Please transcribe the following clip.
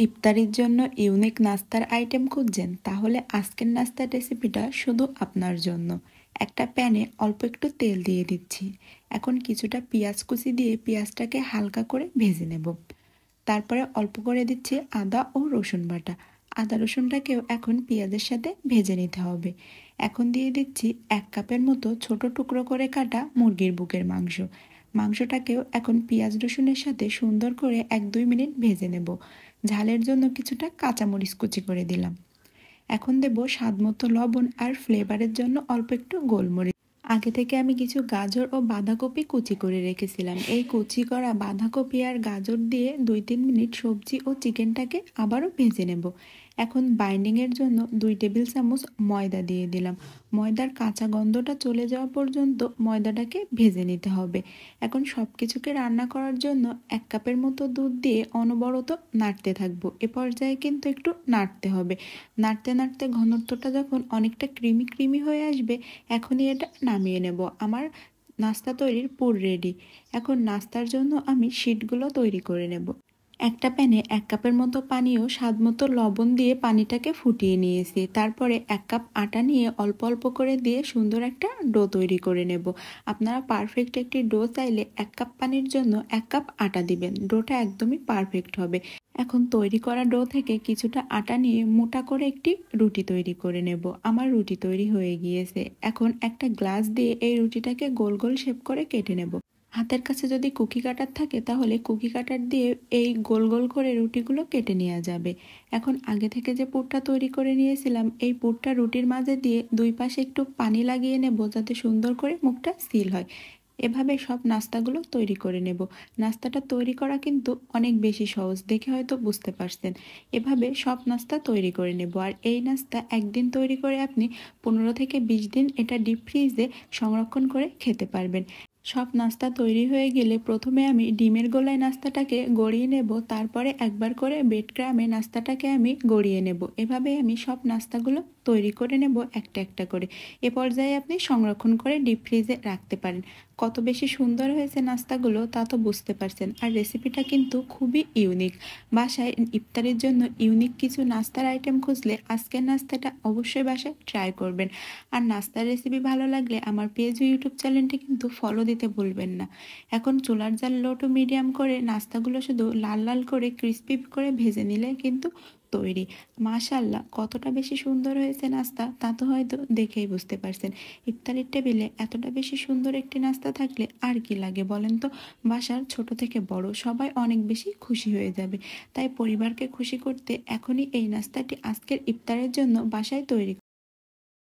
ইফতারির জন্য ইউনিক নাস্তার আইটেম খুঁজছেন? তাহলে আজকের নাস্তার রেসিপিটা শুধু আপনার জন্য। একটা প্যানে অল্প একটু তেল দিয়ে দিচ্ছি। এখন কিছুটা পেঁয়াজ কুচি দিয়ে পেঁয়াজটাকে হালকা করে ভেজে নেব। তারপরে অল্প করে দিচ্ছি আদা ও রসুন বাটা। আদা রসুনটাকেও এখন পেঁয়াজের সাথে ভেজে নিতে হবে। এখন দিয়ে দিচ্ছি 1 কাপের মতো ছোট টুকরো করে কাটা মুরগির বুকের মাংস। মাংসটাকেও এখন পেঁয়াজ রসুনের সাথে সুন্দর করে 1-2 মিনিট ভেজে নেব। ঝালের জন্য কিছুটা কাঁচামরিচ কুচি করে দিলাম। এখন দেব স্বাদমতো লবণ আর ফ্লেভারের জন্য অল্প একটু গোলমরিচ। আগে থেকে আমি কিছু গাজর ও বাঁধাকপি কুচি করে রেখেছিলাম। এই কুচি করা বাঁধাকপি আর গাজর দিয়ে 2-3 মিনিট সবজি ও চিকেনটাকে আবারও ভেজে নেব। এখন বাইন্ডিংয়ের জন্য 2 টেবিল চামচ ময়দা দিয়ে দিলাম। ময়দার কাঁচা গন্ধটা চলে যাওয়া পর্যন্ত ময়দাটাকে ভেজে নিতে হবে। এখন সব কিছুকে রান্না করার জন্য 1 কাপের মতো দুধ দিয়ে অনবরত নাড়তে থাকবো। এ পর্যায়ে কিন্তু একটু নাড়তে হবে। নাড়তে নাড়তে ঘনত্বটা যখন অনেকটা ক্রিমি ক্রিমি হয়ে আসবে, এখনই এটা নামিয়ে নেব। আমার নাস্তা তৈরির পুর রেডি। এখন নাস্তার জন্য আমি শিটগুলো তৈরি করে নেব। একটা প্যানে 1 কাপের মতো পানি ও স্বাদমতো লবণ দিয়ে পানিটাকে ফুটিয়ে নিয়েছি। তারপরে 1 কাপ আটা নিয়ে অল্প অল্প করে দিয়ে সুন্দর একটা ডো তৈরি করে নেব। আপনারা পারফেক্ট একটি ডো চাইলে 1 কাপ পানির জন্য 1 কাপ আটা দিবেন। ডোটা একদমই পারফেক্ট হবে। এখন তৈরি করা ডো থেকে কিছুটা আটা নিয়ে মোটা করে একটি রুটি তৈরি করে নেব। আমার রুটি তৈরি হয়ে গিয়েছে। এখন একটা গ্লাস দিয়ে এই রুটিটাকে গোল গোল শেপ করে কেটে নেব। হাতের কাছে যদি কুকি কাটার থাকে তাহলে কুকি কাটার দিয়ে এই গোল গোল করে রুটিগুলো কেটে নেওয়া যাবে। এখন আগে থেকে যে পুরটা তৈরি করে নিয়েছিলাম, এই পুরটা রুটির মাঝে দিয়ে 2 পাশে একটু পানি লাগিয়ে নেব যাতে সুন্দর করে মুখটা সিল হয়। এভাবে সব নাস্তাগুলো তৈরি করে নেব। নাস্তাটা তৈরি করা কিন্তু অনেক বেশি সহজ, দেখে হয়তো বুঝতে পারছেন। এভাবে সব নাস্তা তৈরি করে নেব। আর এই নাস্তা একদিন তৈরি করে আপনি 15 থেকে 20 দিন এটা ডিপ ফ্রিজে সংরক্ষণ করে খেতে পারবেন। সব নাস্তা তৈরি হয়ে গেলে প্রথমে আমি ডিমের গোলায় নাস্তাটাকে গড়িয়ে নেব। তারপরে একবার করে ব্রেড ক্রামে নাস্তাটাকে আমি গড়িয়ে নেব। এভাবে আমি সব নাস্তাগুলো তৈরি করে নেব একটা একটা করে। এ পর্যায়ে আপনি সংরক্ষণ করে ডিপ ফ্রিজে রাখতে পারেন। কত বেশি সুন্দর হয়েছে নাস্তাগুলো তা তো বুঝতে পারছেন। আর রেসিপিটা কিন্তু খুবই ইউনিক। বাসায় ইফতারের জন্য ইউনিক কিছু নাস্তার আইটেম খুঁজলে আজকের নাস্তাটা অবশ্যই বাসায় ট্রাই করবেন। আর নাস্তার রেসিপি ভালো লাগলে আমার পেজ ও ইউটিউব চ্যানেলটি কিন্তু ফলো দিতে ভুলবেন না। এখন চুলার জাল লো টু মিডিয়াম করে নাস্তাগুলো শুধু লাল লাল করে ক্রিস্পি করে ভেজে নিলে কিন্তু তৈরি। মাশাআল্লাহ, কতটা বেশি সুন্দর হয়েছে নাস্তা তা তো হয়তো দেখেই বুঝতে পারছেন। ইফতারের টেবিলে এতটা বেশি সুন্দর একটি নাস্তা থাকলে আর কি লাগে বলেন তো? বাসার ছোট থেকে বড় সবাই অনেক বেশি খুশি হয়ে যাবে। তাই পরিবারকে খুশি করতে এখনই এই নাস্তাটি আজকের ইফতারের জন্য বাসায় তৈরি